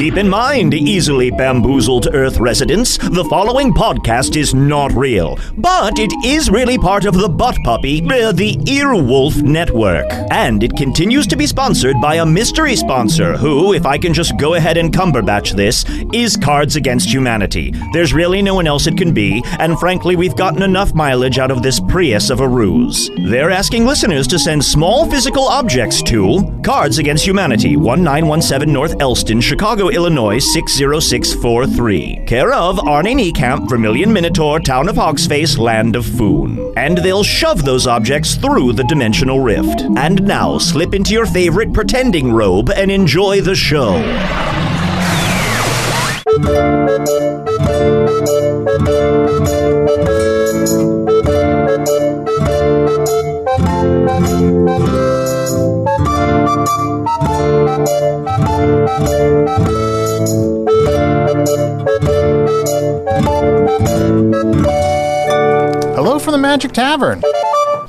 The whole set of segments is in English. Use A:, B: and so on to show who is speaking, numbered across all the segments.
A: Keep in mind, easily bamboozled Earth residents, the following podcast is not real, but it is really part of the Butt Puppy, the Earwolf Network. And it continues to be sponsored by a mystery sponsor who, if I can just go ahead and Cumberbatch this, is Cards Against Humanity. There's really no one else it can be, and frankly, we've gotten enough mileage out of this Prius of a ruse. They're asking listeners to send small physical objects to Cards Against Humanity, 1917 North Elston, Chicago, Illinois, 60643. Care of Arnie Niekamp, Vermilion Minotaur, Town of Hogsface, Land of Foon. And they'll shove those objects through the dimensional rift. And now, slip into your favorite pretending robe and enjoy the show.
B: Hello from the Magic Tavern,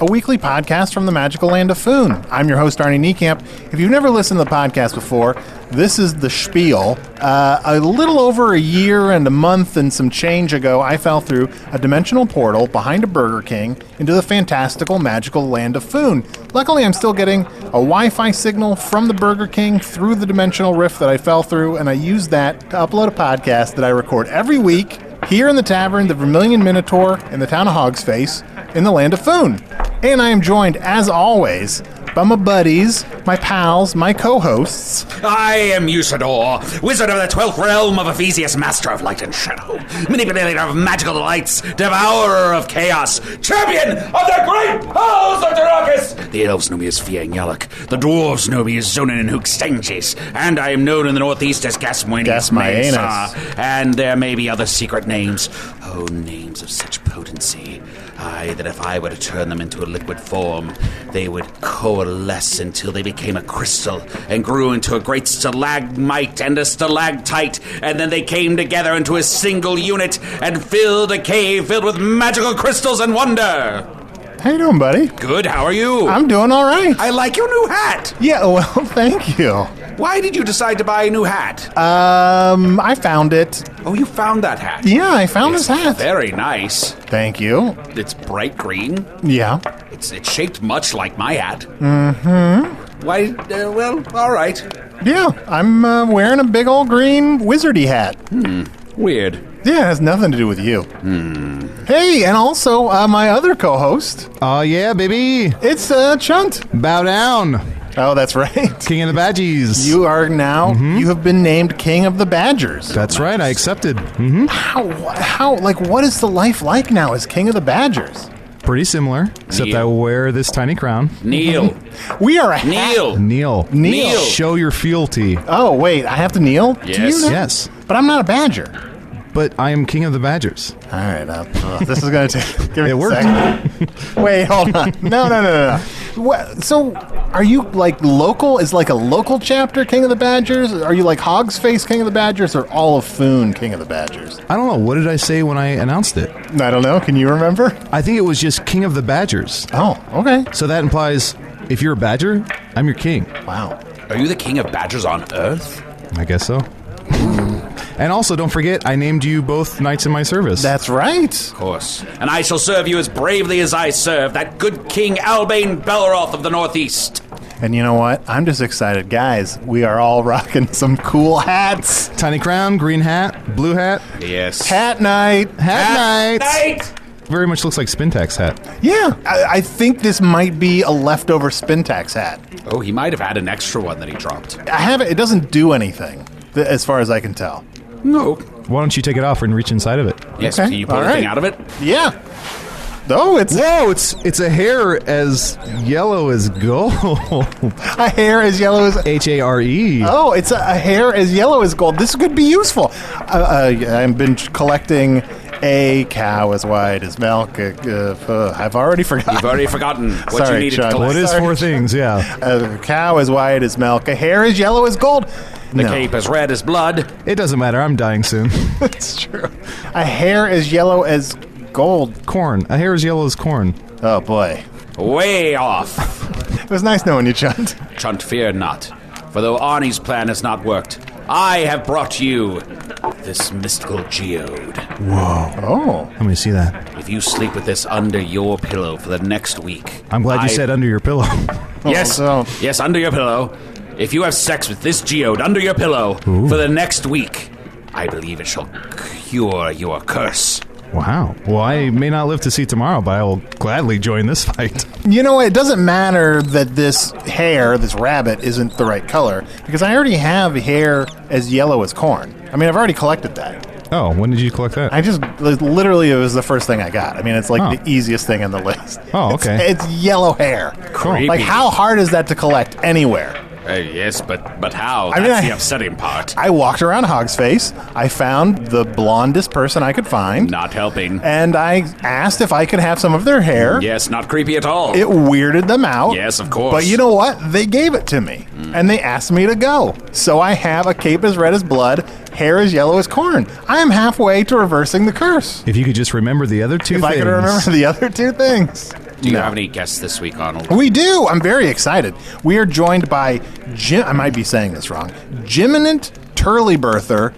B: a weekly podcast from the magical land of Foon. I'm your host, Arnie Niekamp. If you've never listened to the podcast before, this is the spiel. A little over a year and a month and some change ago, I fell through a dimensional portal behind a Burger King into the fantastical, magical land of Foon. Luckily, I'm still getting a Wi-Fi signal from the Burger King through the dimensional rift that I fell through, and I use that to upload a podcast that I record every week here in the Tavern, the Vermilion Minotaur, in the town of Hogsface, in the land of Foon. And I am joined, as always, by my buddies, my pals, my co-hosts.
C: I am Usador, wizard of the 12th realm of Ephesius, master of light and shadow, manipulator of magical delights, devourer of chaos, champion of the great house of Tarakis. The elves know me as Fiangyalak, the dwarves know me as Zonin and Hookstangis, and I am known in the northeast as Gasmoenius Mesa, and there may be other secret names. Oh, names of such potency. Aye, that if I were to turn them into a liquid form, they would coalesce until they became a crystal and grew into a great stalagmite and a stalactite, and then they came together into a single unit and filled a cave filled with magical crystals and wonder.
B: How you doing, buddy?
C: Good, how are you?
B: I'm doing all right.
C: I like your new hat.
B: Yeah, well, thank you.
C: Why did you decide to buy a new hat?
B: I found it.
C: Oh, you found that hat?
B: Yeah, I found this hat.
C: Very nice.
B: Thank you.
C: It's bright green.
B: Yeah.
C: It's shaped much like my hat.
B: Mm-hmm.
C: Why, well, all right.
B: Yeah, I'm wearing a big old green wizardy hat.
C: Weird.
B: Yeah, it has nothing to do with you. Hey, and also my other co-host.
D: Oh, yeah, baby.
B: It's Chunt.
D: Bow down.
B: Oh, that's right.
D: King of the Badgies.
B: You are now, you have been named King of the Badgers.
D: That's right, I accepted.
B: How, like, what is the life like now as King of the Badgers?
D: Pretty similar, except I wear this tiny crown.
C: Kneel.
B: We are a hat.
D: Kneel.
B: Kneel.
D: Show your fealty.
B: Oh, wait, I have to kneel to
C: Yes.
B: you now?
D: Yes.
B: But I'm not a badger.
D: But I am King of the Badgers.
B: All right, this is going to take... Give me
D: It
B: a
D: worked.
B: second. Wait, hold on. No. So, are you, like, local? Is, like, a local chapter King of the Badgers? Are you, like, Hogsface King of the Badgers or all of Foon King of the Badgers?
D: I don't know. What did I say when I announced it?
B: I don't know. Can you remember?
D: I think it was just King of the Badgers.
B: Oh, okay.
D: So that implies if you're a badger, I'm your king.
B: Wow.
C: Are you the king of badgers on Earth?
D: I guess so. And also, don't forget, I named you both knights in my service.
B: That's right.
C: Of course. And I shall serve you as bravely as I serve that good King Albane Belleroth of the Northeast.
B: And you know what? I'm just excited. Guys, we are all rocking some cool hats.
D: Tiny crown, green hat, blue hat.
C: Yes.
B: Hat night.
D: Hat night.
C: Night!
D: Very much looks like Spintax hat.
B: Yeah, I think this might be a leftover Spintax hat.
C: Oh, he might have had an extra one that he dropped.
B: I haven't. It doesn't do anything, as far as I can tell.
C: No.
D: Why don't you take it off and reach inside of it?
C: Yes,
B: Okay,
C: can you pull
B: all
C: the thing
B: right.
C: out of it?
B: Yeah. Oh, it's
D: Whoa, it's a hair as yellow as gold.
B: a hair as yellow as...
D: H-A-R-E.
B: Oh, it's a hair as yellow as gold. This could be useful. I've been collecting a cow as white as milk. I've already forgotten.
C: You've already forgotten what
B: Sorry,
C: you needed
B: Sean.
C: to
D: Well,
C: collect.
D: it is
B: Sorry.
D: 4 things, yeah.
B: A cow as white as milk. A hair as yellow as gold.
C: The cape as red as blood.
D: It doesn't matter, I'm dying soon.
B: It's true. A hair as yellow as gold.
D: Corn. A hair as yellow as corn.
B: Oh, boy.
C: Way off.
B: It was nice knowing you, Chunt.
C: Chunt, fear not. For though Arnie's plan has not worked, I have brought you this mystical geode.
D: Whoa.
B: Oh.
D: Let me see that.
C: If you sleep with this under your pillow for the next week...
D: I'm glad you said under your pillow.
C: Yes, yes, under your pillow. If you have sex with this geode under your pillow for the next week, I believe it shall cure your curse.
D: Wow. Well, I may not live to see tomorrow, but I will gladly join this fight.
B: You know, it doesn't matter that this hair, this rabbit, isn't the right color, because I already have hair as yellow as corn. I mean, I've already collected that.
D: Oh, when did you collect that?
B: I just, literally, it was the first thing I got. I mean, it's like the easiest thing on the list.
D: Oh, okay.
B: It's yellow hair.
C: Creepy.
B: Like, how hard is that to collect anywhere?
C: Yes, but how?
B: I mean,
C: That's the upsetting part.
B: I walked around Hog's Face. I found the blondest person I could find.
C: Not helping.
B: And I asked if I could have some of their hair.
C: Yes, not creepy at all.
B: It weirded them out.
C: Yes, of course.
B: But you know what? They gave it to me. And they asked me to go. So I have a cape as red as blood, hair as yellow as corn. I am halfway to reversing the curse.
D: If you could just remember the other two
B: If
D: things.
B: I could remember the other two things.
C: Do you have any guests this week, Arnold?
B: We do. I'm very excited. We are joined by Jim. I might be saying this wrong. Jiminant Turleybirther,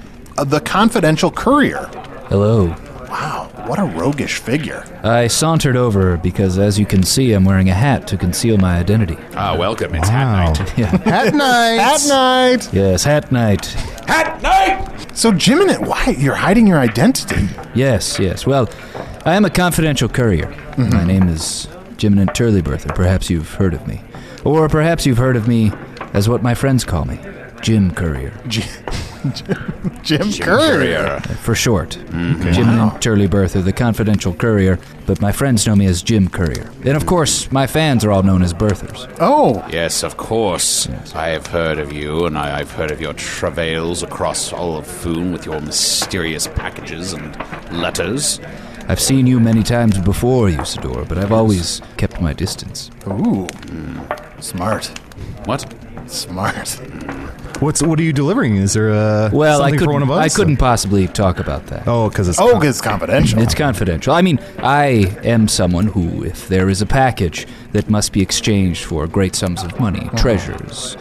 B: the confidential courier.
E: Hello.
B: Wow, what a roguish figure.
E: I sauntered over because, as you can see, I'm wearing a hat to conceal my identity.
C: Welcome. It's
D: Wow.
C: hat night.
E: Yeah.
B: At night. At night.
E: Yes, hat night.
C: Hat night!
B: So, Jiminant, why you're hiding your identity?
E: Yes. Well, I am a confidential courier. My name is Jiminant Turleybirther. Perhaps you've heard of me. Or perhaps you've heard of me as what my friends call me, Jim Courier.
B: Jim Courier.
E: For short. Jiminant Turleybirther, the confidential courier, but my friends know me as Jim Courier. And of course, my fans are all known as birthers.
B: Oh,
C: Yes, of course. I have heard of you, and I've heard of your travails across all of Foon with your mysterious packages and letters.
E: I've seen you many times before, Usador, but I've always kept my distance.
B: ooh, smart,
C: What?
B: smart.
D: What are you delivering? Is there
E: Well,
D: something for one of us?
E: I couldn't possibly talk about that.
D: Oh, because it's...
B: Oh, it's confidential.
E: It's confidential. I mean, I am someone who, if there is a package that must be exchanged for great sums of money, treasures,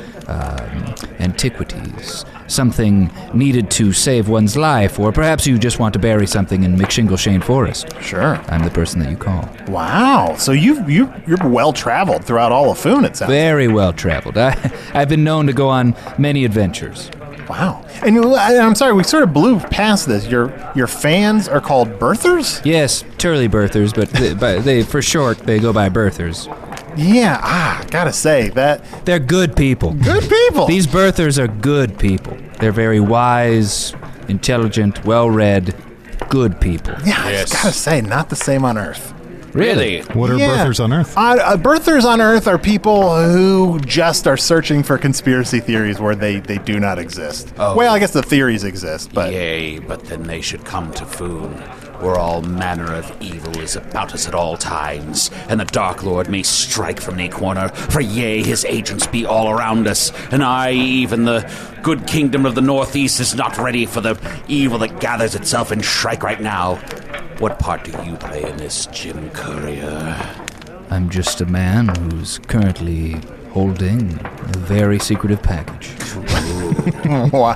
E: antiquities, something needed to save one's life, or perhaps you just want to bury something in McShingleshane Forest,
B: Sure.
E: I'm the person that you call.
B: Wow. So you're well traveled throughout all of Foon. It sounds.
E: Very well traveled. I've been known to go on many adventures.
B: Wow. And I'm sorry, we sort of blew past this. Your fans are called birthers?
E: Yes, Turleybirthers, but they for short they go by birthers.
B: Yeah. Gotta say that
E: They're good people.
B: good people.
E: These birthers are good people. They're very wise, intelligent, well-read, good people.
B: yeah,
C: Yes.
B: I gotta say, not the same on Earth.
C: Really?
D: What are
B: Yeah.
D: birthers on Earth?
B: Birthers on Earth are people who just are searching for conspiracy theories where they do not exist.
C: Oh.
B: Well, I guess the theories exist, but
C: Yea, but then they should come to Foon, where all manner of evil is about us at all times, and the Dark Lord may strike from any corner, for yea, his agents be all around us, and even the good kingdom of the Northeast is not ready for the evil that gathers itself in Shrike right now. What part do you play in this, Jim Courier?
E: I'm just a man who's currently holding a very secretive package.
B: wow.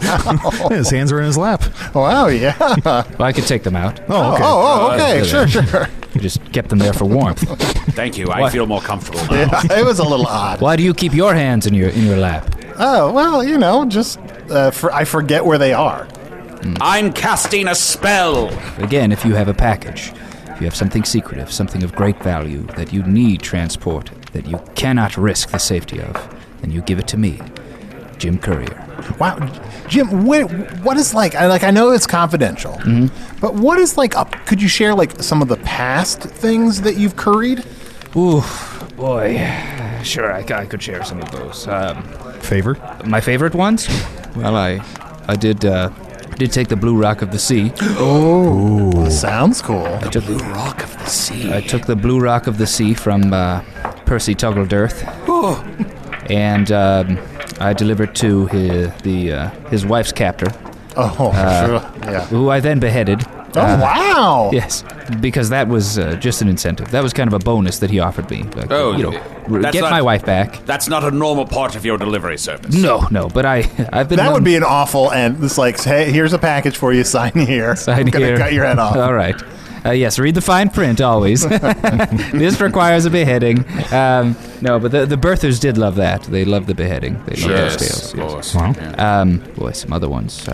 D: His hands are in his lap.
B: Wow, yeah.
E: Well, I could take them out.
D: Oh, okay.
B: Okay, sure.
E: I just kept them there for warmth.
C: Thank you, I
E: What?
C: feel more comfortable now.
B: Yeah, it was a little odd.
E: Why do you keep your hands in your lap?
B: Oh, well, just I forget where they are.
C: I'm casting a spell!
E: Again, if you have a package, if you have something secretive, something of great value that you need transported, that you cannot risk the safety of, then you give it to me, Jim Courier.
B: Wow, Jim, what is I know it's confidential, but what is could you share some of the past things that you've curried?
E: Ooh, boy. Sure, I could share some of those.
D: Favor?
E: My favorite ones? Well, I did take the Blue Rock of the Sea.
B: Oh, sounds cool.
E: I took
C: Blue Rock of the Sea.
E: I took the Blue Rock of the Sea from Percy Tuggledirth, and I delivered to his wife's captor,
B: Oh, sure. Yeah.
E: who I then beheaded.
B: Oh, wow.
E: Yes, because that was just an incentive. That was kind of a bonus that he offered me. Like, get my wife back.
C: That's not a normal part of your delivery service.
E: No, but I've been...
B: That would be an awful end. It's like, hey, here's a package for you. Sign here. I'm going to cut your head off.
E: All right. Yes, read the fine print always. This requires a beheading. No, but the birthers did love that. They loved the beheading. They loved those tales.
C: Of course.
D: Wow.
E: Boy, some other ones.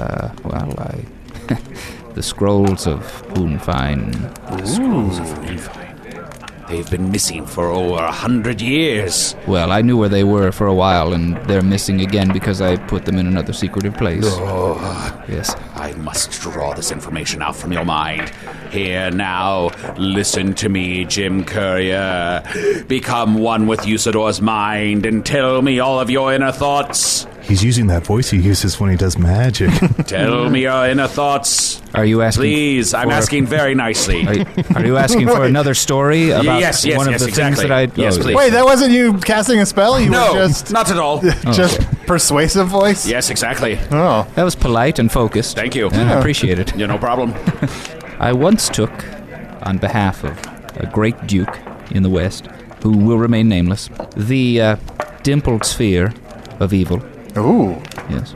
E: The Scrolls of Foon.
C: Scrolls of Foon. They've been missing for over 100 years.
E: Well, I knew where they were for a while, and they're missing again because I put them in another secretive place.
C: Oh,
E: yes.
C: I must draw this information out from your mind. Here now, listen to me, Jim Courier. Become one with Usador's mind and tell me all of your inner thoughts.
D: He's using that voice he uses when he does magic.
C: Tell me your inner thoughts.
E: Are you asking?
C: Please, I'm asking very nicely.
E: Are you asking for another story about one of the things that I...
C: Yes, please.
B: Wait, that wasn't you casting a spell? You
C: No,
B: were just...
C: not at all.
B: Just persuasive voice?
C: Yes, exactly.
B: Oh.
E: That was polite and focused.
C: Thank you.
E: I appreciate it.
C: Yeah, no problem.
E: I once took, on behalf of a great duke in the West, who will remain nameless, the dimpled sphere of evil.
B: Ooh.
E: Yes.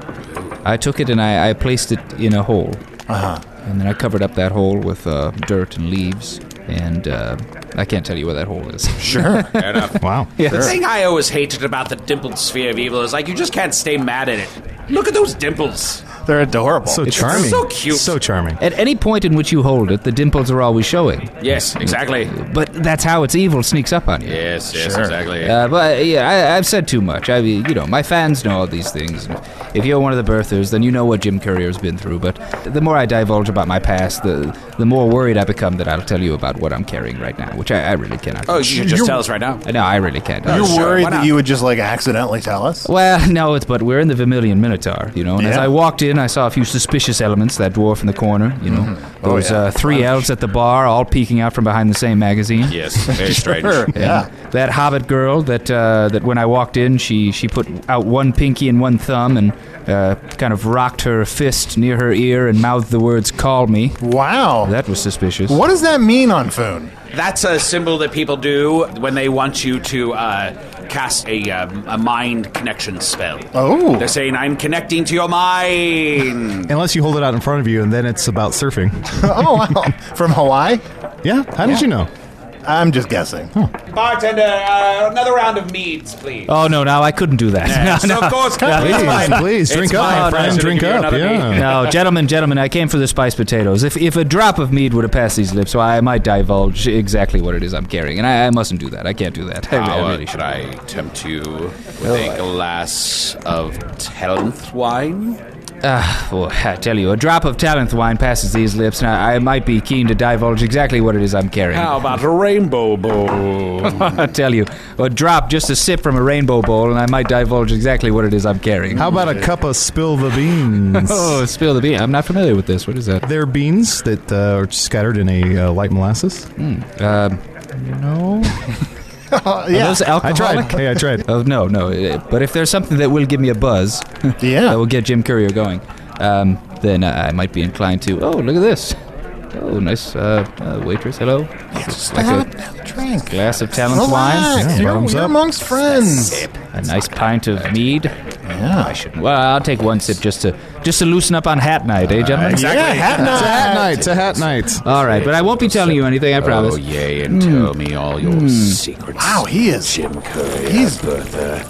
E: I took it and I placed it in a hole.
B: Uh-huh.
E: And then I covered up that hole with dirt and leaves. And I can't tell you where that hole is.
B: Sure.
C: Fair enough.
D: Wow.
E: Yes.
C: The thing I always hated about the dimpled sphere of evil is, like, you just can't stay mad at it. Look at those dimples.
B: They're adorable.
D: So charming.
C: so cute.
D: So charming.
E: At any point in which you hold it, the dimples are always showing.
C: Yes, exactly.
E: But that's how its evil sneaks up on you.
C: Yes,
B: Sure.
C: exactly.
E: But yeah, I've said too much. My fans know all these things. If you're one of the birthers, then you know what Jim Courier's been through. But the more I divulge about my past, the more worried I become that I'll tell you about what I'm carrying right now, which I really cannot.
C: Oh, you should just tell us right now.
E: No, I really can't.
B: You're
C: sure,
B: worried
C: why
B: that
C: not?
B: you would just, like, accidentally tell us?
E: Well, no, but we're in the Vermilion Minotaur, and as
B: Yeah.
E: I walked in, I saw a few suspicious elements, that dwarf in the corner, those three elves at the bar, all peeking out from behind the same magazine.
C: Yes, very strange.
B: Sure. Yeah.
E: That hobbit girl that when I walked in, she put out one pinky and one thumb and kind of rocked her fist near her ear and mouthed the words, "Call me."
B: Wow.
E: That was suspicious.
B: What does that mean on Foon?
C: That's a symbol that people do when they want you to cast a mind connection spell.
B: Oh.
C: They're saying, I'm connecting to your mind.
D: Unless you hold it out in front of you, and then it's about surfing.
B: Oh, wow. From Hawaii?
D: Yeah? How did you know?
B: I'm just guessing.
C: Bartender, another round of meads, please.
E: Oh, no, I couldn't do that.
C: Yes,
E: No,
C: of course.
D: Please, drink
C: It's
D: up,
C: my
D: my friend.
C: pleasure to
D: Drink
C: give you
D: up.
C: another
D: Yeah.
C: mead.
E: No, gentlemen, I came for the spiced potatoes. If a drop of mead would have passed these lips, well, I might divulge exactly what it is I'm carrying, and I mustn't do that. I can't do that. I
C: How
E: really
C: should
E: should.
C: I tempt you with a glass of Talent wine?
E: Well, I tell you, a drop of Talent wine passes these lips, and I might be keen to divulge exactly what it is I'm carrying.
C: How about a rainbow bowl?
E: I tell you, a drop, just a sip from a rainbow bowl, and I might divulge exactly what it is I'm carrying.
D: How about a cup of spill the beans?
E: Oh, spill the bean. I'm not familiar with this. What is that?
D: They're beans that are scattered in a light molasses.
E: No. Are
B: Yeah.
E: those
D: I
E: alcoholic?
D: tried. Hey, I tried.
E: Oh, no. But if there's something that will give me a buzz,
B: Yeah.
E: that will get Jim Courier going, then I might be inclined to. Oh, look at this. Oh, nice waitress. Hello. Just like a
B: Drink.
E: glass of Talent
B: Relax.
E: wine.
D: Yeah,
B: You're,
D: bottoms
B: you're
D: up.
B: amongst friends.
E: A nice pint of mead.
B: Yeah.
E: I shouldn't. Well, I'll take one sip just to loosen up on hat night, eh, gentlemen?
C: Exactly.
B: Yeah, hat
D: It's a hat
B: night.
D: night. It's a hat night.
E: All right, but I won't be telling you anything. I promise.
C: Oh, yea, and tell me all your secrets.
B: Wow, he is
C: Jim Courier.
B: He's-
C: Bertha.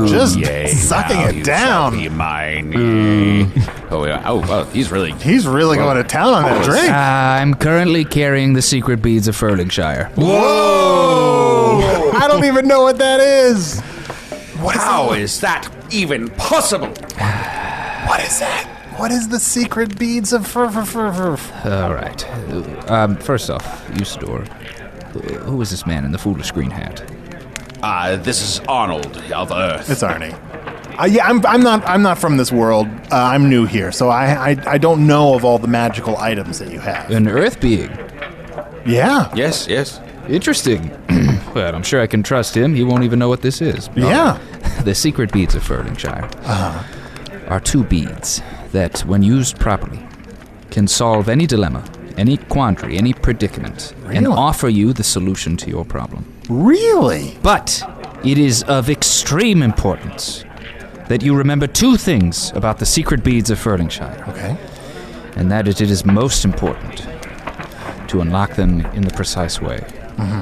B: just
C: Yea,
B: sucking
C: now
B: it
C: you shall
B: down.
C: be mine. Yea. Oh, yeah. Oh, well, he's really...
B: He's really going to town on that drink.
E: I'm currently carrying the secret beads of Furlingshire.
B: Whoa! I don't even know what that is.
C: How is that even possible?
B: What is that? What is the secret beads of fur?
E: All right. First off, Usador, who is this man in the foolish green hat?
C: This is Arnold of Earth.
B: It's Arnie. Yeah, I'm not from this world. I'm new here, so I don't know of all the magical items that you have.
E: An earth being.
B: Yeah.
C: Yes, yes.
E: Interesting. Well, I'm sure I can trust him. He won't even know what this is.
B: Yeah.
E: The secret beads of Furlingshire are two beads that, when used properly, can solve any dilemma any quandary, any predicament, and offer you the solution to your problem.
B: Really?
E: But it is of extreme importance that you remember two things about the secret beads of Furlingshire.
B: Okay.
E: And that it is most important to unlock them in the precise way.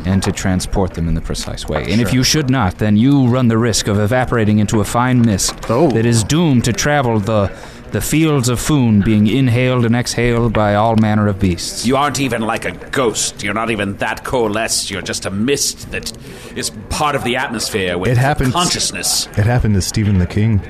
E: And to transport them in the precise way. And if you should not, then you run the risk of evaporating into a fine mist that is doomed to travel the fields of Foon, being inhaled and exhaled by all manner of beasts.
C: You aren't even like a ghost. You're not even that coalesced. You're just a mist that is part of the atmosphere with consciousness.
D: It happened to Stephen the King.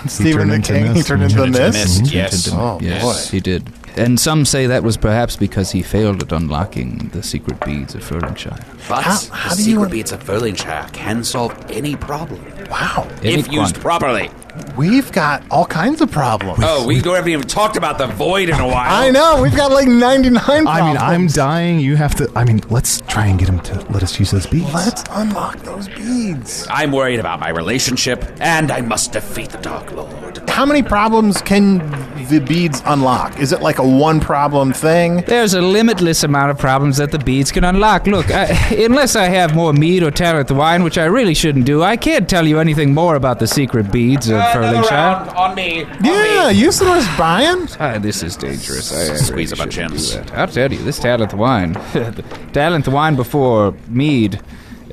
B: Stephen the King, he turned into mist?
C: Yes.
B: Oh,
E: Yes,
B: boy.
E: he did. And some say that was perhaps because he failed at unlocking the secret beads of Furlingshire.
C: But
B: How
C: the
B: do you-
C: secret beads of Furlingshire can solve any problem.
B: Wow.
C: If used properly.
B: We've got all kinds of problems.
C: Oh, we haven't even talked about the void in a while.
B: I know. We've got like 99 problems.
D: I mean, I'm dying. You have to. I mean, let's try and get him to let us use those beads.
B: Let's unlock those beads.
C: I'm worried about my relationship, and I must defeat the Dark Lord.
B: How many problems can the beads unlock? Is it like a one problem thing?
E: There's a limitless amount of problems that the beads can unlock. Look, unless I have more mead or talent wine, which I really shouldn't do, I can't tell you anything more about the secret beads of Furlingshire.
C: On me.
B: Yeah, you said I was buying.
E: This is dangerous. I
C: Squeeze a
E: really
C: bunch
E: shouldn't
C: of
E: do
C: gems.
E: that. I'll tell you, this talent wine, talent wine before mead,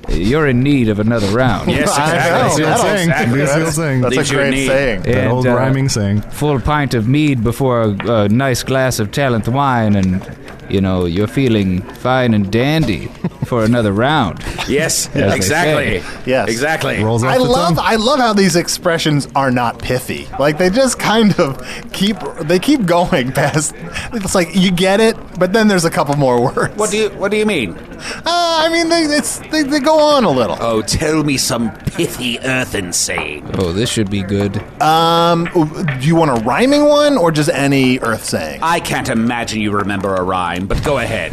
E: you're in need of another round.
C: Yes,
B: I
C: exactly.
B: know,
D: That's
B: that'll-
D: the
C: exactly.
D: old saying.
B: That's
C: Leaves
B: a
C: you in
B: great
C: need.
B: saying.
D: That old
E: And,
D: rhyming saying.
E: Full pint of mead before a nice glass of talent wine, and you're feeling fine and dandy for another round.
C: Yes,
E: they
C: exactly.
E: say.
B: Yes.
C: Exactly.
D: Rolls off
B: I
D: the
B: love
D: tongue.
B: how these expressions are not pithy. Like they just kind of keep going past. It's like you get it, but then there's a couple more words.
C: What do you mean?
B: I mean, they go on a little.
C: Oh, tell me some pithy earthen saying.
E: Oh, this should be good.
B: Do you want a rhyming one or just any earth saying?
C: I can't imagine you remember a rhyme, but go ahead.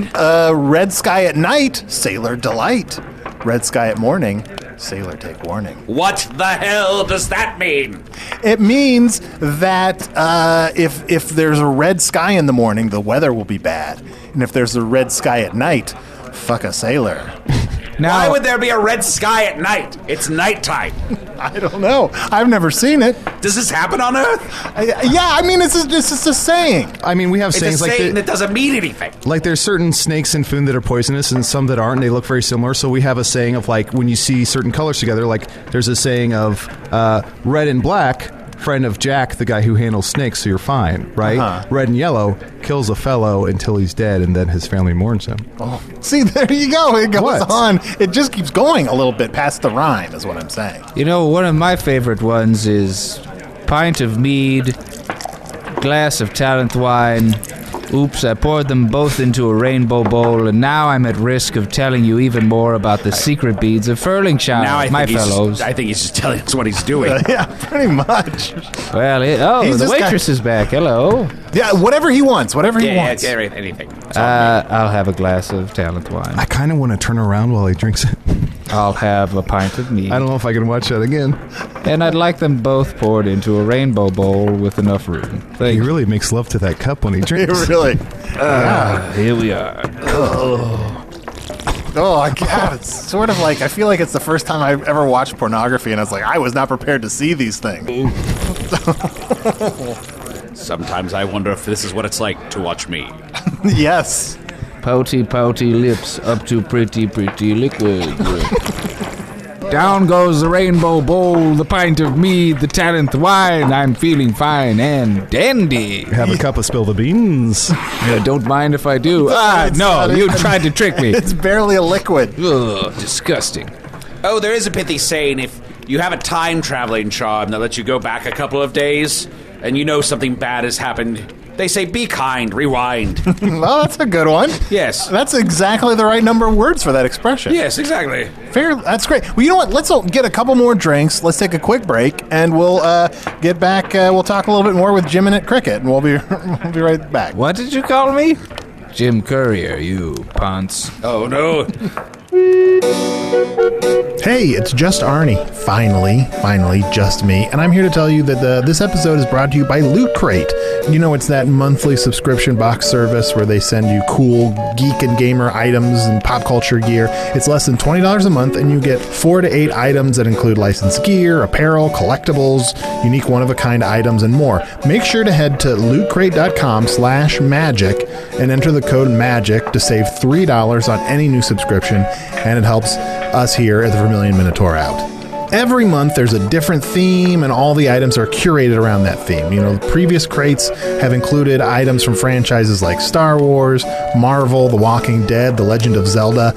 B: Red sky at night, sailor delight. Red sky at morning, sailor take warning.
C: What the hell does that mean?
B: It means that if there's a red sky in the morning, the weather will be bad. And if there's a red sky at night, fuck a sailor.
E: Now,
C: Why would there be a red sky at night? It's nighttime.
B: I don't know. I've never seen it.
C: Does this happen on Earth?
B: I mean, it's just a saying.
D: I mean, we have
C: It's a
D: sayings like
C: saying that doesn't mean anything.
D: like there's certain snakes in Foon that are poisonous and some that aren't, and they look very similar. So we have a saying of like when you see certain colors together, like there's a saying of red and black, friend of Jack, the guy who handles snakes, so you're fine, right?
B: Uh-huh.
D: Red and yellow kills a fellow until he's dead, and then his family mourns him.
B: Oh, see, there you go. It goes
D: What?
B: on. It just keeps going a little bit past the rhyme, is what I'm saying.
E: one of my favorite ones is pint of mead, glass of talent wine. Oops, I poured them both into a rainbow bowl, and now I'm at risk of telling you even more about the secret beads of Furlingshire,
C: Now I
E: my
C: think
E: fellows.
C: I think he's just telling us what he's doing.
B: Yeah, pretty much.
E: Well,
B: He's
E: the
B: this guy.
E: waitress is back. Hello.
B: Yeah, whatever he wants. Whatever he wants.
C: Anything.
E: I'll have a glass of talent wine.
D: I kind of want to turn around while he drinks it.
E: I'll have a pint of mead.
D: I don't know if I can watch that again.
E: And I'd like them both poured into a rainbow bowl with enough room. Thank
D: He
E: you.
D: really makes love to that cup when he drinks.
B: Really.
E: Here we are.
B: Oh, God. It's sort of like, I feel like it's the first time I've ever watched pornography, and I was like, I was not prepared to see these things.
C: Sometimes I wonder if this is what it's like to watch me.
B: Yes.
E: Pouty, pouty lips up to pretty, pretty liquid. Down goes the rainbow bowl, the pint of mead, the talent wine. I'm feeling fine and dandy.
D: Have a cup of spill the beans.
E: Don't mind if I do.
B: It's
E: No,
B: not
E: you
B: even-
E: tried to trick me.
B: It's barely a liquid.
E: Ugh, disgusting.
C: Oh, there is a pithy saying if you have a time-traveling charm that lets you go back a couple of days and you know something bad has happened, they say be kind, rewind.
B: Well, that's a good one.
C: Yes.
B: That's exactly the right number of words for that expression.
C: Yes, exactly.
B: Fair. That's great. Well, you know what? Let's get a couple more drinks. Let's take a quick break, and we'll get back. We'll talk a little bit more with Jim and at Cricket, and we'll be right back.
E: What did you call me? Jim Courier, you ponce.
C: Oh, no.
B: Hey, it's just Arnie. Finally, just me. And I'm here to tell you that this episode is brought to you by Loot Crate. You know, it's that monthly subscription box service where they send you cool geek and gamer items and pop culture gear. It's less than $20 a month, and you get 4 to 8 items that include licensed gear, apparel, collectibles, unique one-of-a-kind items, and more. Make sure to head to lootcrate.com/magic and enter the code MAGIC to save $3 on any new subscription, and it helps us here at the Vermilion Minotaur out. Every month there's a different theme, and all the items are curated around that theme. You know, the previous crates have included items from franchises like Star Wars, Marvel, The Walking Dead, The Legend of Zelda.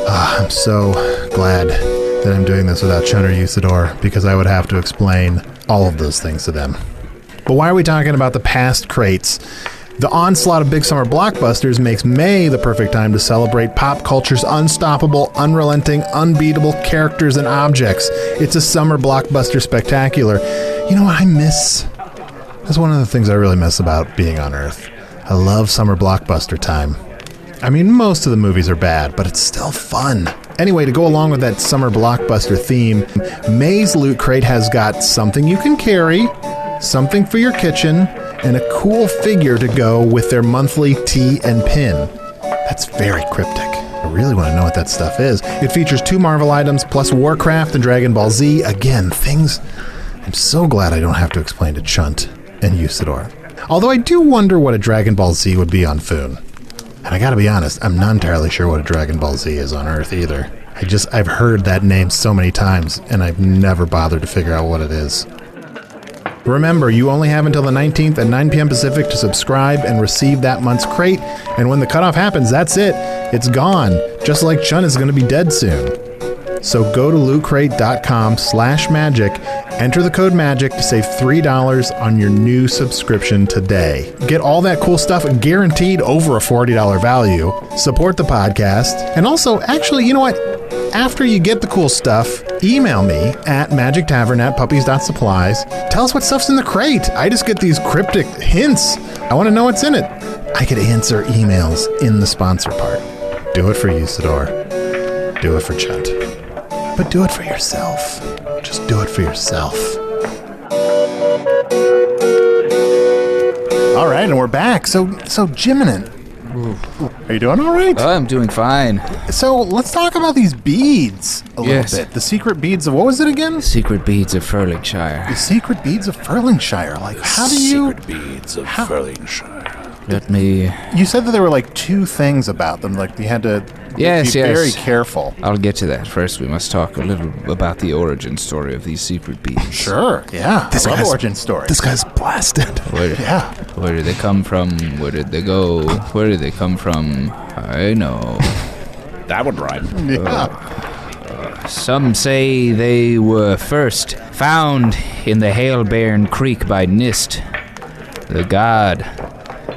B: I'm so glad that I'm doing this without Chun or Usador, because I would have to explain all of those things to them. But why are we talking about the past crates? The onslaught of big summer blockbusters makes May the perfect time to celebrate pop culture's unstoppable, unrelenting, unbeatable characters and objects. It's a summer blockbuster spectacular. You know what I miss? That's one of the things I really miss about being on Earth. I love summer blockbuster time. I mean, most of the movies are bad, but it's still fun. Anyway, to go along with that summer blockbuster theme, May's Loot Crate has got something you can carry, something for your kitchen, and a cool figure to go with their monthly tea and pin. That's very cryptic. I really want to know what that stuff is. It features 2 Marvel items, plus Warcraft and Dragon Ball Z. Again, things I'm so glad I don't have to explain to Chunt and Usador. Although I do wonder what a Dragon Ball Z would be on Foon. And I gotta be honest, I'm not entirely sure what a Dragon Ball Z is on Earth either. I've heard that name so many times, and I've never bothered to figure out what it is. Remember, you only have until the 19th at 9 p.m. Pacific to subscribe and receive that month's crate, and when the cutoff happens, that's it. It's gone, just like Chun is going to be dead soon. So go to lootcrate.com/magic, enter the code MAGIC to save $3 on your new subscription today. Get all that cool stuff guaranteed over a $40 value. Support the podcast, and also, actually, you know what? After you get the cool stuff, email me at magictavern@puppies.supplies. Tell us what stuff's in the crate. I just get these cryptic hints. I want to know what's in it. I could answer emails in the sponsor part. Do it for Usador. Do it for Chunt. But do it for yourself. Just do it for yourself. All right, and we're back. So Jiminin, are you doing all right?
E: I'm doing fine.
B: So let's talk about these beads a little bit. The secret beads of, what was it again?
E: Secret beads of Furlingshire.
B: The secret beads of Furlingshire. Like, how do you...
C: Secret beads of Furlingshire.
E: Let me...
B: You said that there were like 2 things about them. Like, you had to be very careful.
E: I'll get to that. First, we must talk a little about the origin story of these secret beads.
B: Sure, yeah. I love origin stories.
D: This guy's blasted.
E: Where did they come from? Where did they go? Where did they come from? I know.
C: That would rhyme.
B: Yeah.
E: Some say they were first found in the Hailbairn Creek by Nist, the god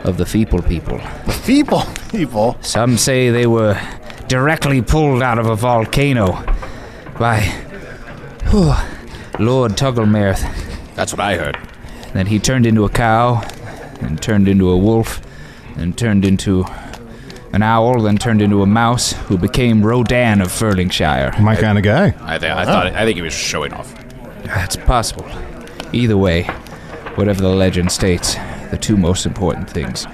E: of the Feeple people.
B: Feeple people?
E: Some say they were directly pulled out of a volcano by Lord Tugglemerth.
C: That's what I heard.
E: Then he turned into a cow, and turned into a wolf, and turned into an owl, then turned into a mouse, who became Rodan of Furlingshire.
D: My kind of guy.
C: I think he was showing off.
E: That's possible. Either way, whatever the legend states, the 2 most important things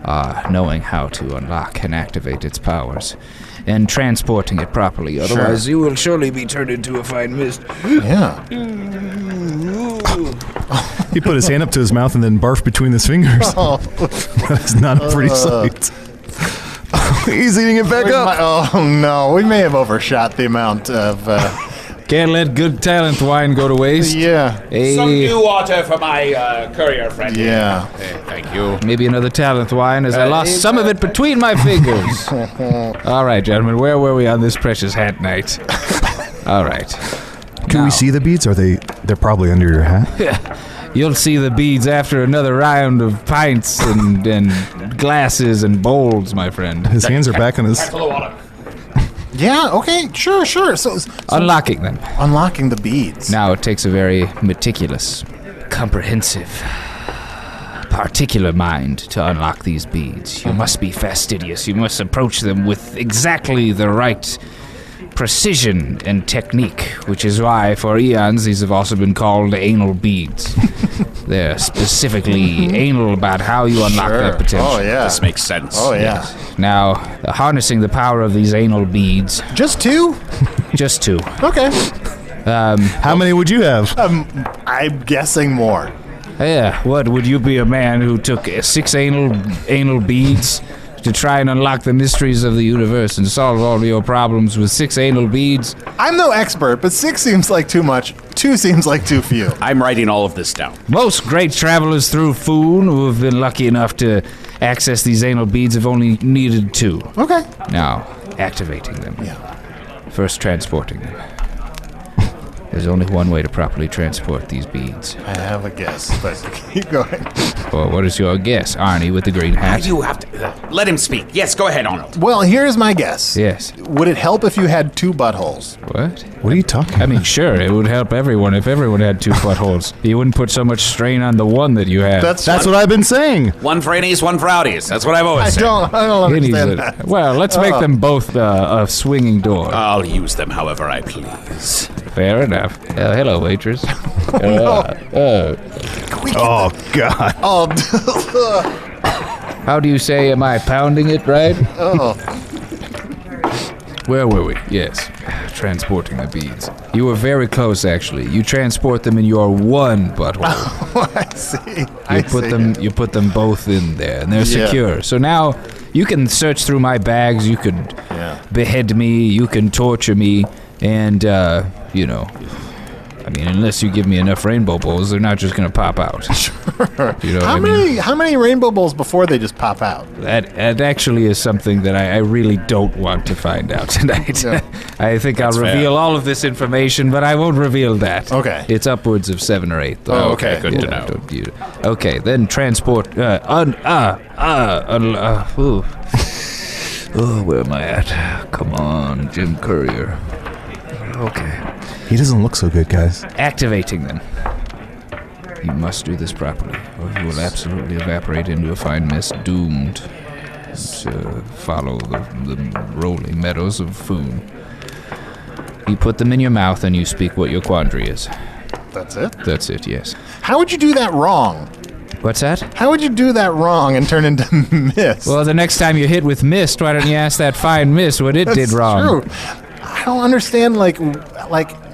E: are knowing how to unlock and activate its powers, and transporting it properly. Otherwise, you will surely be turned into a fine mist.
B: Yeah.
D: He put his hand up to his mouth and then barfed between his fingers.
B: Oh.
D: That's not a pretty sight. He's eating it back up.
B: Oh, no. We may have overshot the amount of...
F: Can't let good talent wine go to waste.
B: Yeah.
C: Some new water for my courier friend.
B: Yeah.
C: Thank you.
E: Maybe another talent wine, as I lost some of it between my fingers. All right, gentlemen, where were we on this precious hat night? All right.
D: Can we see the beads? They're probably under your hat?
E: You'll see the beads after another round of pints and glasses and bowls, my friend.
D: His hands are back on his...
C: Full of water.
B: Yeah, okay, sure. So
E: Unlocking them.
B: Unlocking the beads.
E: Now it takes a very meticulous, comprehensive, particular mind to unlock these beads. You must be fastidious. You must approach them with exactly the right precision and technique, which is why for eons these have also been called anal beads. They're specifically anal about how you unlock that potential.
B: Oh, yeah.
C: This makes sense.
B: Oh, yeah.
E: Now, harnessing the power of these anal beads,
B: Just 2?
E: just 2.
B: Okay.
D: How many would you have?
B: I'm guessing more.
E: Yeah, what, would you be a man who took 6 anal beads to try and unlock the mysteries of the universe and solve all your problems with 6 anal beads?
B: I'm no expert, but 6 seems like too much. 2 seems like too few.
C: I'm writing all of this down.
E: Most great travelers through Foon who have been lucky enough to access these anal beads have only needed 2.
B: Okay.
E: Now, activating them.
B: Yeah.
E: First, transporting them. There's only one way to properly transport these beads.
B: I have a guess, but keep going.
E: Well, what is your guess, Arnie with the green hat?
C: You have to let him speak. Yes, go ahead, Arnold.
B: Well, here's my guess.
E: Yes.
B: Would it help if you had 2 buttholes?
E: What?
D: What are you talking
E: I
D: about?
E: mean, sure, it would help everyone if everyone had 2 buttholes. You wouldn't put so much strain on the one that you have.
B: That's
D: That's what I've been saying.
C: One for innies, one for outies. That's what I've always
B: I
C: said.
B: don't
E: It needs
B: understand
E: it.
B: that.
E: Well, let's make them both a swinging door.
C: I'll use them however I please.
E: Fair enough. Hello, waitress.
D: Oh, God.
B: Oh,
E: How do you say, am I pounding it right?
B: oh.
E: Where were we? Yes, transporting the beads. You were very close, actually. You transport them in your one butthole.
B: I see. I see.
E: You put them both in there, and they're
B: Yeah.
E: secure. So now you can search through my bags. You could behead me. You can torture me, and you know. I mean, unless you give me enough rainbow bowls, they're not just gonna pop out. Sure. You know
B: How many rainbow bowls before they just pop out?
E: That actually is something that I really don't want to find out tonight.
B: Yeah.
E: I think
C: That's
E: I'll reveal all of this information, but I won't reveal that.
B: Okay.
E: It's upwards of 7 or 8. Though.
B: Oh, okay.
C: Good to know.
E: Okay, then transport. Ooh. Oh, where am I at? Come on, Jim Courier. Okay.
D: He doesn't look so good, guys.
E: Activating them. You must do this properly, or you will absolutely evaporate into a fine mist, doomed to follow the rolling meadows of Foon. You put them in your mouth and you speak what your quandary is.
B: That's it?
E: That's it, yes.
B: How would you do that wrong?
E: What's that?
B: How would you do that wrong and turn into mist?
E: Well, the next time you're hit with mist, why don't you ask that fine mist what it did wrong?
B: True. I don't understand, like,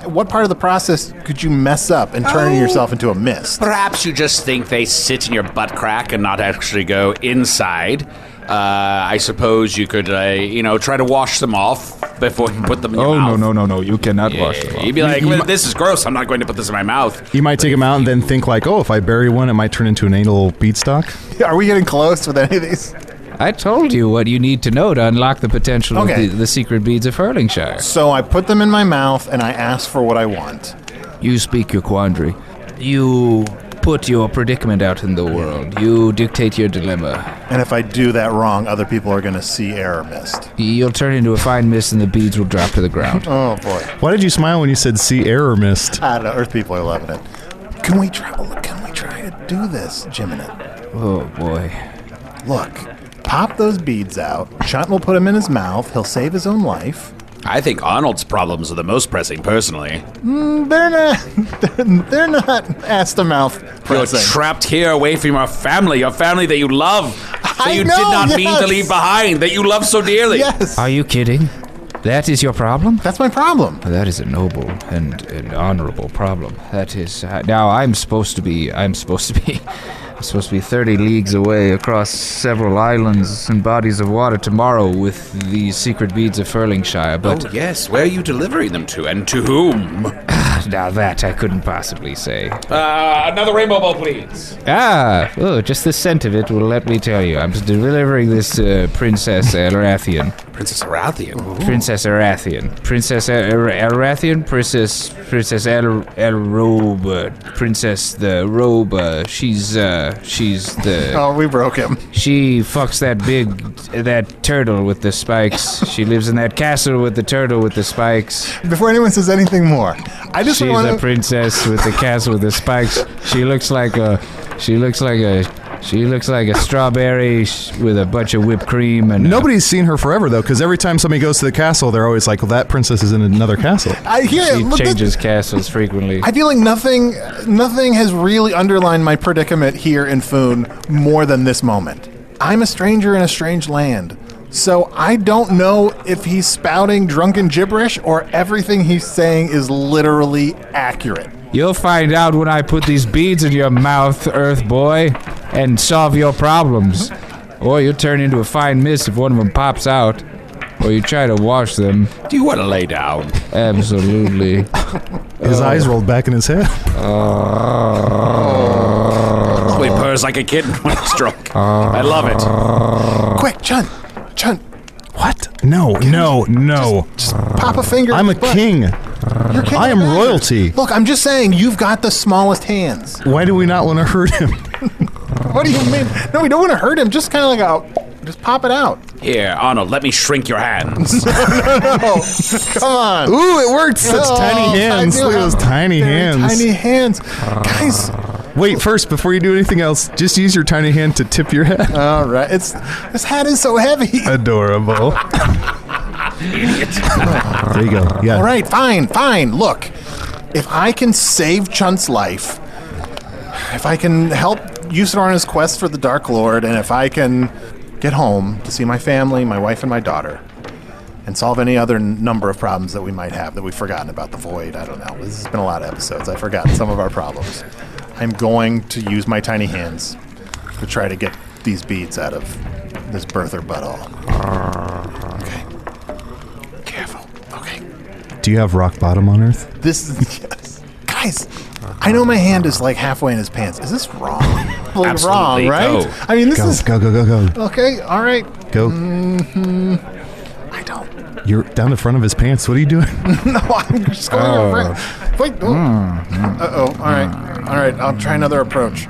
B: what part of the process could you mess up and turn yourself into a mist?
C: Perhaps you just think they sit in your butt crack and not actually go inside. I suppose you could, try to wash them off before you put them in your mouth.
E: No. You cannot wash them off.
C: You'd be like, well, this is gross. I'm not going to put this in my mouth.
D: You might take him out and then think like, oh, if I bury one, it might turn into an anal beanstalk.
B: Are we getting close with any of these?
E: I told you what you need to know to unlock the potential of the secret beads of Hurlingshire.
B: So I put them in my mouth and I ask for what I want.
E: You speak your quandary. You put your predicament out in the world. You dictate your dilemma.
B: And if I do that wrong, other people are going to see error mist.
E: You'll turn into a fine mist and the beads will drop to the ground.
B: Oh, boy.
D: Why did you smile when you said see error mist?
B: I don't know. Earth people are loving it. Can we try to do this, Jiminy?
E: Oh, boy.
B: Look, pop those beads out. Chunt will put them in his mouth. He'll save his own life.
C: I think Arnold's problems are the most pressing, personally.
B: They're not ass-to-mouth
C: You're
B: pressing.
C: trapped here away from your family that you love, that
B: I
C: you
B: know,
C: did not mean
B: yes.
C: to leave behind, that you love so dearly.
B: Yes.
E: Are you kidding? That is your problem?
B: That's my problem.
E: That is a noble and honorable problem. That is now I'm supposed to be 30 leagues away across several islands and bodies of water tomorrow with these secret beads of Hurlingshire, but
C: Oh, yes. Where are you delivering them to, and to whom?
E: now that I couldn't possibly say.
C: Another rainbow bowl, please.
E: Just the scent of it will let me tell you. I'm delivering this Princess Arathian.
C: Princess Arathian.
E: Princess Arathian. Princess Arathian? Princess Elroba. Princess the Roba. She's the...
B: Oh, we broke him.
E: She fucks that turtle with the spikes. She lives in that castle with the turtle with the spikes.
B: Before anyone says anything more, I just
E: She's
B: want
E: a
B: to...
E: princess with the castle with the spikes. She looks like a She looks like a strawberry with a bunch of whipped cream. And
D: Nobody's seen her forever, though, because every time somebody goes to the castle, they're always like, well, that princess is in another castle.
E: she changes castles frequently.
B: I feel like nothing has really underlined my predicament here in Foon more than this moment. I'm a stranger in a strange land, so I don't know if he's spouting drunken gibberish or everything he's saying is literally accurate.
E: You'll find out when I put these beads in your mouth, Earth Boy, and solve your problems. Or you'll turn into a fine mist if one of them pops out. Or you try to wash them.
C: Do you want to lay down?
E: Absolutely.
D: His eyes rolled back in his head.
C: Oh, he purrs like a kitten when he's drunk. I love it.
B: Quick, Chun.
D: What? No.
B: Just pop a finger.
D: I'm a king.
B: You're king.
D: I am royalty.
B: Look, I'm just saying, you've got the smallest hands.
D: Why do we not want to hurt him?
B: What do you mean? No, we don't want to hurt him. Just kind of just pop it out.
C: Here, Arnold, let me shrink your hands.
B: No. Come on.
D: Ooh, it worked. Such tiny hands. Look at those tiny hands.
B: Tiny hands. Guys.
D: Wait, first, before you do anything else, just use your tiny hand to tip your head.
B: All right. This hat is so heavy.
D: Adorable.
C: Idiot.
D: There you go. Yeah.
B: All right, fine. Look, if I can save Chunt's life, if I can help Usador on his quest for the Dark Lord, and if I can get home to see my family, my wife and my daughter, and solve any other number of problems that we might have that we've forgotten about the Void, I don't know. This has been a lot of episodes. I've forgotten some of our problems. I'm going to use my tiny hands to try to get these beads out of this birther butthole. Okay. Careful. Okay.
D: Do you have rock bottom on Earth?
B: This is... Yes. Guys, I know my hand is like halfway in his pants. Is this wrong? Like,
C: Absolutely.
B: wrong, right?
C: Go.
B: I mean, this is...
D: Go.
B: Okay, all right.
D: Go.
B: I don't...
D: You're down the front of his pants. What are you doing?
B: No, I'm just going over. Wait. Oh. Uh-oh. All right. I'll try another approach.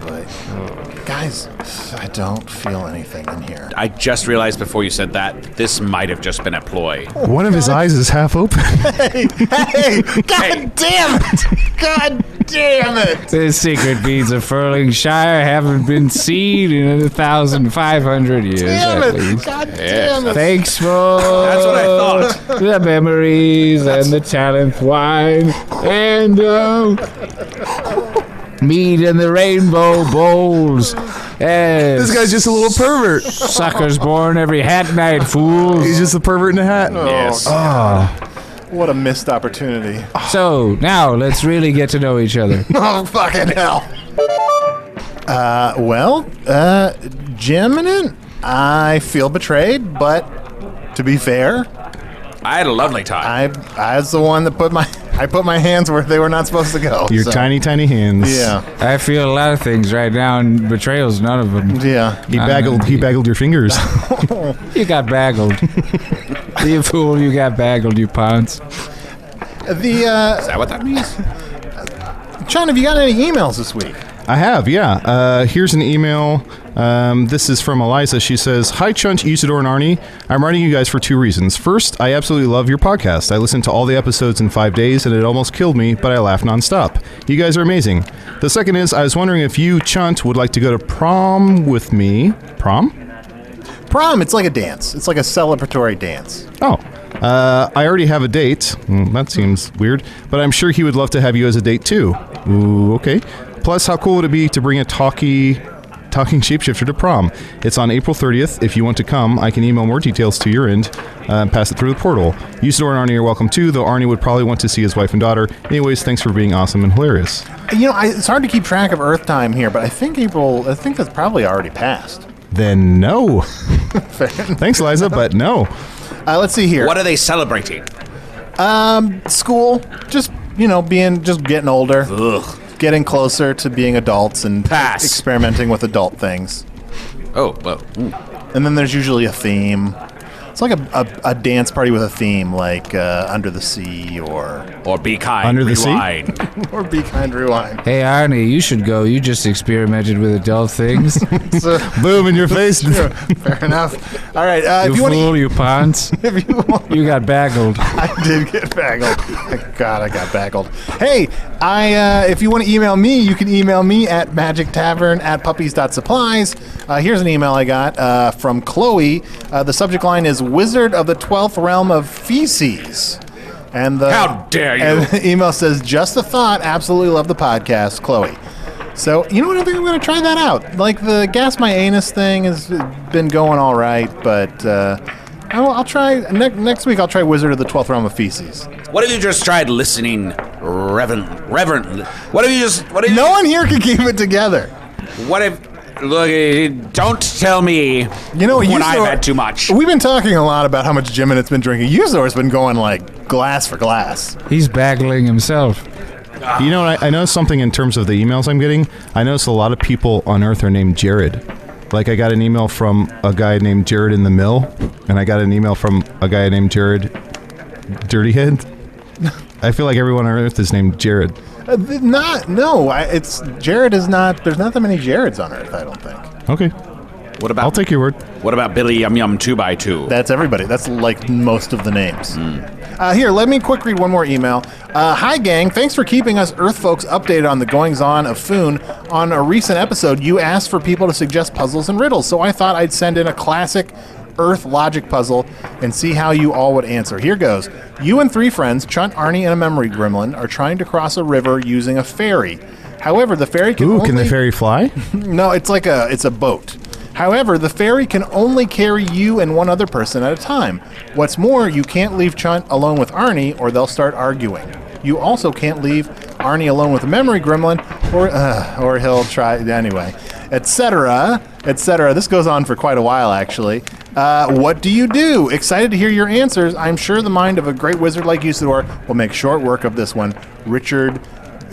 B: Boy. Guys, I don't feel anything in here.
C: I just realized before you said that this might have just been a ploy.
D: One of his eyes is half open.
B: Hey! God damn it!
E: The secret beads of Furlingshire haven't been seen in 1,500 years at least.
B: God damn it!
E: Thanks for
C: That's what I thought.
E: the memories and the talent wine and mead in the rainbow bowls.
D: This guy's just a little pervert.
E: Suckers born every hat night, fools.
D: He's just a pervert in a hat.
C: Yes.
B: What a missed opportunity.
E: So, now let's really get to know each other.
B: Oh, fucking hell. Jim, I feel betrayed, but to be fair,
C: I had a lovely time.
B: I was the one that put my hands where they were not supposed to go.
D: Your tiny hands.
B: Yeah.
E: I feel a lot of things right now, and betrayal's none of them.
B: Yeah.
D: He baggled your fingers.
E: You got baggled. You fool, you got baggled, you pounce.
C: Is that what that means?
B: John, have you got any emails this week?
D: I have, yeah. Here's an email. This is from Eliza. She says, "Hi, Chunt, Usador, and Arnie. I'm writing you guys for two reasons. First, I absolutely love your podcast. I listened to all the episodes in 5 days, and it almost killed me, but I laughed nonstop. You guys are amazing. The second is, I was wondering if you, Chunt, would like to go to prom with me. Prom?
B: Prom, it's like a dance. It's like a celebratory dance.
D: Oh. I already have a date. That seems weird. But I'm sure he would love to have you as a date, too. Ooh, okay. Plus, how cool would it be to bring a talking shapeshifter to prom? It's on April 30th. If you want to come, I can email more details to your end and pass it through the portal. Usador and Arnie are welcome too, though Arnie would probably want to see his wife and daughter. Anyways, thanks for being awesome and hilarious."
B: It's hard to keep track of Earth time here, but I think that's probably already passed.
D: Then no. Thanks, Eliza, but no.
B: Let's see here.
C: What are they celebrating?
B: School. Just getting older.
C: Ugh.
B: Getting closer to being adults and
C: Pass.
B: experimenting with adult things.
C: Oh, well.
B: And then there's usually a theme. It's like a dance party with a theme, like Under the Sea or
C: Be Kind,
D: Under the Sea?
C: Rewind.
B: or Be Kind, Rewind.
E: Hey, Arnie, you should go. You just experimented with adult things.
B: So,
D: Boom in your face.
B: fair enough. All right,
E: You
B: if you want
E: fool, you pants.
B: if you want,
E: You got baggled.
B: I did get baggled. God, I got baggled. Hey, if you want to email me, you can email me at magictavern@puppies.supplies. Here's an email I got from Chloe. The subject line is Wizard of the 12th Realm of Feces. And
C: How dare you.
B: And the email says, just a thought, absolutely love the podcast, Chloe. So, you know what, I think I'm going to try that out. Like, the gas my anus thing has been going all right, but I'll try, next week I'll try Wizard of the 12th Realm of Feces.
C: What if you just tried listening, Reverend? What if you just...
B: No one here can keep it together.
C: What if... Look, don't tell me when I've had too much.
B: We've been talking a lot about how much Jim and it's been drinking. Usador's been going like glass for glass.
E: He's baggling himself.
D: You know what? I noticed something in terms of the emails I'm getting. I noticed a lot of people on Earth are named Jared. Like, I got an email from a guy named Jared in the Mill, and I got an email from a guy named Jared Dirtyhead. I feel like everyone on Earth is named Jared.
B: It's Jared is not. There's not that many Jareds on Earth, I don't think.
D: Okay.
C: What about...
D: I'll take your word.
C: What about Billy Yum Yum 2x2?
B: That's everybody. That's like most of the names. Here, let me quick read one more email. Hi, gang. Thanks for keeping us Earth folks updated on the goings-on of Foon. On a recent episode, you asked for people to suggest puzzles and riddles, so I thought I'd send in a classic Earth logic puzzle and see how you all would answer. Here goes. You and 3 friends, Chunt, Arnie, and a memory gremlin, are trying to cross a river using a ferry. However, the ferry can
D: Can the ferry fly?
B: No, it's a boat. However, the ferry can only carry you and one other person at a time. What's more, you can't leave Chunt alone with Arnie or they'll start arguing. You also can't leave Arnie alone with a memory gremlin or he'll try anyway, etc., etc. This goes on for quite a while, actually. What do you do? Excited to hear your answers. I'm sure the mind of a great wizard like Usador will make short work of this one. Richard,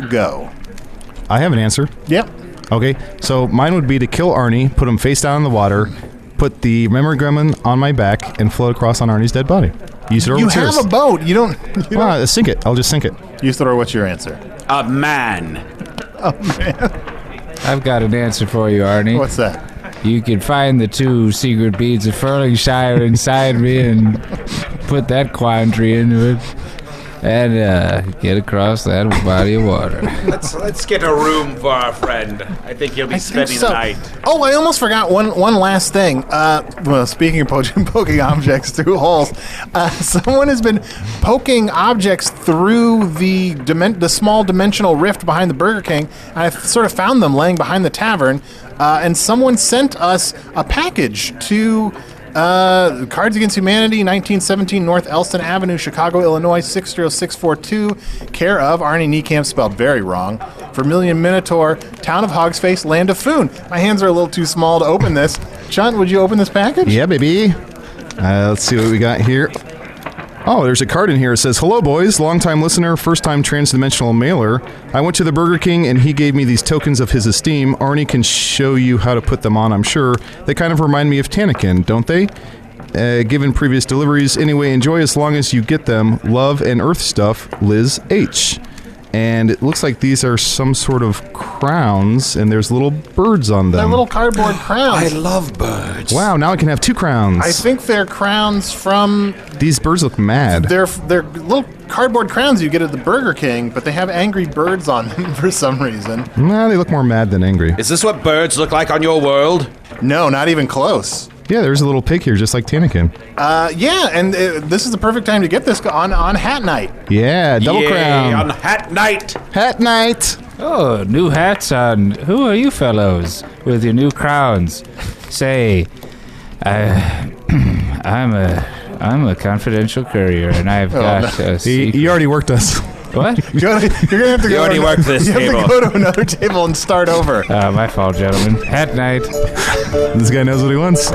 B: go.
D: I have an answer.
B: Yep.
D: Okay, so mine would be to kill Arnie, put him face down in the water, put the memory gremlin on my back, and float across on Arnie's dead body. Usador,
B: You have a boat. You don't.
D: Sink it. I'll just sink it.
B: Usador, what's your answer?
C: A man.
B: Oh, man.
E: I've got an answer for you, Arnie.
B: What's that?
E: You can find the 2 secret beads of Furlingshire inside me and put that quandary into it and get across that body of water.
C: Let's get a room for our friend. I think he'll be spending the night.
B: Oh, I almost forgot one last thing. Speaking of poking objects through holes, someone has been poking objects through the small dimensional rift behind the Burger King, and I sort of found them laying behind the tavern, and someone sent us a package to Cards Against Humanity, 1917 North Elston Avenue, Chicago, Illinois, 60642, care of Arnie Niekamp, spelled very wrong, Vermilion Minotaur, Town of Hogsface, Land of Foon. My hands are a little too small to open this. Chunt, would you open this package?
D: Yeah, baby. Let's see what we got here. Oh, there's a card in here. It says, "Hello, boys. Long-time listener, first-time transdimensional mailer. I went to the Burger King, and he gave me these tokens of his esteem. Arnie can show you how to put them on, I'm sure. They kind of remind me of Tanakin, don't they? Given previous deliveries. Anyway, enjoy as long as you get them. Love and Earth stuff, Liz H." And it looks like these are some sort of crowns, and there's little birds on them.
B: They're little cardboard crowns.
C: I love birds.
D: Wow, now I can have 2 crowns.
B: I think they're crowns from...
D: These birds look mad.
B: They're little cardboard crowns you get at the Burger King, but they have angry birds on them for some reason.
D: Nah, they look more mad than angry.
C: Is this what birds look like on your world?
B: No, not even close.
D: Yeah, there's a little pig here, just like Tanakin.
B: Yeah, and this is the perfect time to get this on Hat Night.
D: Yeah, double
C: Yay,
D: crown.
C: on Hat Night.
D: Hat night.
E: Oh, new hats on. Who are you fellows with your new crowns? Say, I'm a confidential courier, and I've got a secret.
D: He already worked us.
E: What?
B: You're gonna have to
C: You
B: go.
C: already worked this
B: You have
C: table.
B: to go to another table and start over.
E: My fault, gentlemen. Hat night.
D: This guy knows what he wants.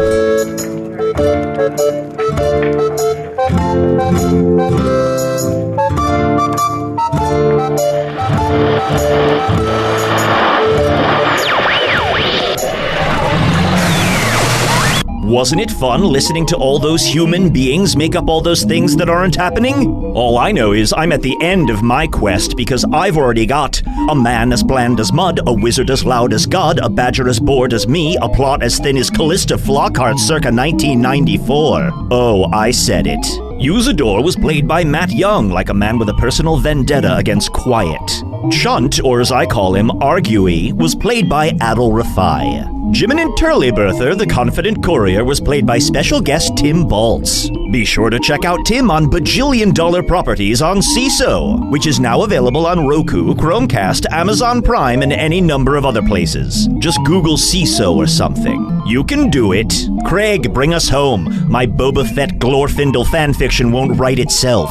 A: Wasn't it fun listening to all those human beings make up all those things that aren't happening? All I know is I'm at the end of my quest because I've already got a man as bland as mud, a wizard as loud as God, a badger as bored as me, a plot as thin as Callista Flockhart circa 1994. Oh, I said it. Usador was played by Matt Young, like a man with a personal vendetta against quiet. Chunt, or as I call him, Arguey, was played by Adil Rafai. Jimin Turleberther, the confident courier, was played by special guest Tim Baltz. Be sure to check out Tim on bajillion-dollar properties on CISO, which is now available on Roku, Chromecast, Amazon Prime, and any number of other places. Just Google CISO or something. You can do it. Craig, bring us home. My Boba Fett Glorfindel fanfiction won't write itself.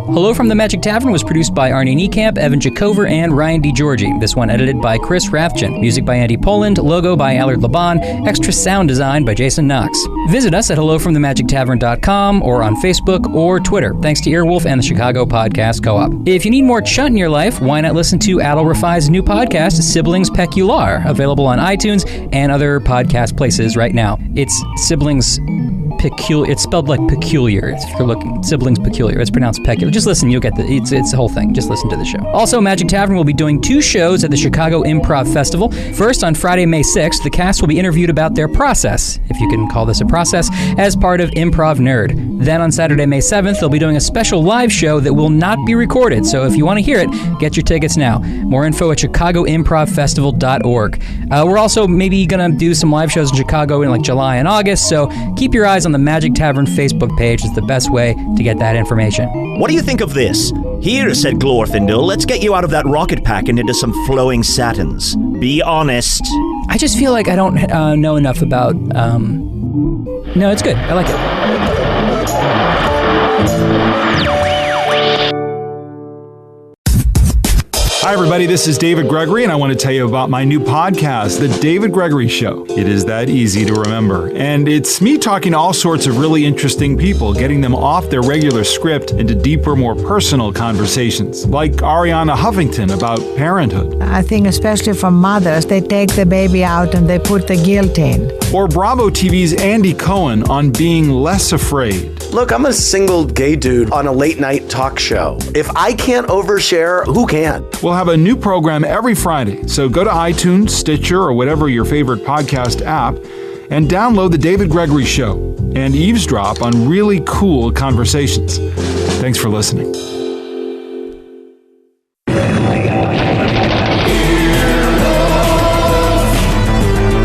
G: Hello from the Magic Tavern was produced by Arnie Niekamp, Evan Jacover, and Ryan DiGiorgi. This one edited by Chris Rathjen. Music by Andy Poland. Logo by Allard Laban. Extra sound design by Jason Knox. Visit us at hellofromthemagictavern.com or on Facebook or Twitter. Thanks to Earwolf and the Chicago Podcast Co-op. If you need more chunt in your life, why not listen to Adil Rafai's new podcast, Siblings Peculiar, available on iTunes and other podcast places right now. It's Siblings Peculiar. It's spelled like peculiar. If you're looking, Siblings Peculiar. It's pronounced peculiar. Just listen, you'll get it's the whole thing. Just listen to the show. Also, Magic Tavern will be doing 2 shows at the Chicago Improv Festival. First, on Friday, May 6th, the cast will be interviewed about their process, if you can call this a process, as part of Improv Nerd. Then on Saturday, May 7th, they'll be doing a special live show that will not be recorded. So if you want to hear it, get your tickets now. More info at chicagoimprovfestival.org. We're also maybe going to do some live shows in Chicago in like July and August, so keep your eyes on the Magic Tavern Facebook page. It's the best way to get that information.
A: What do you think of this? Here, said Glorfindel, let's get you out of that rocket pack and into some flowing satins. Be honest.
G: I just feel like I don't know enough about... No, it's good. I like it.
H: Hi, everybody. This is David Gregory, and I want to tell you about my new podcast, The David Gregory Show. It is that easy to remember. And it's me talking to all sorts of really interesting people, getting them off their regular script into deeper, more personal conversations, like Ariana Huffington about parenthood.
I: I think especially for mothers, they take the baby out and they put the guilt in.
H: Or Bravo TV's Andy Cohen on being less afraid.
J: Look, I'm a single gay dude on a late-night talk show. If I can't overshare, who can?
H: We'll have a new program every Friday, so go to iTunes, Stitcher, or whatever your favorite podcast app, and download The David Gregory Show and eavesdrop on really cool conversations. Thanks for listening.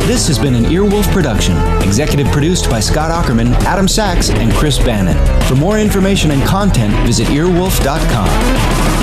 K: This has been an Earwolf production, executive produced by Scott Aukerman, Adam Sachs, and Chris Bannon. For more information and content, visit earwolf.com.